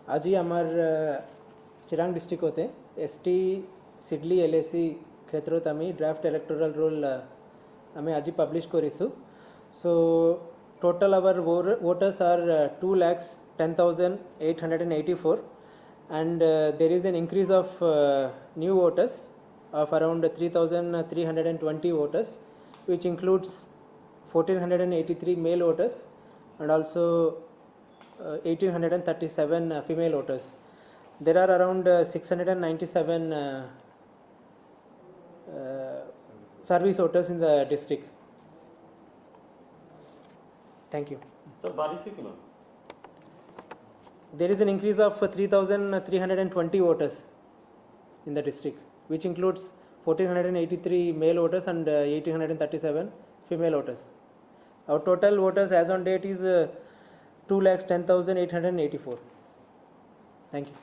आज ही हमार चिरांग डिस्ट्रिक्ट होते एसटी सिडली एलएसी क्षेत्रोत आम्ही ड्राफ्ट इलेक्टोरल रोल आम्ही आज publish करिसु. So total our voters are 2,10,884 and there is an increase of new voters of around 3,320 voters, which includes 1,483 male voters and also 1,837 female voters. There are around 697 service voters in the district. Thank you. Sir, बारिश से क्यों? There is an increase of 3,320 voters in the district, which includes 1,483 male voters and 1,837 female voters. Our total voters as on date is 2,10,884. Thank you.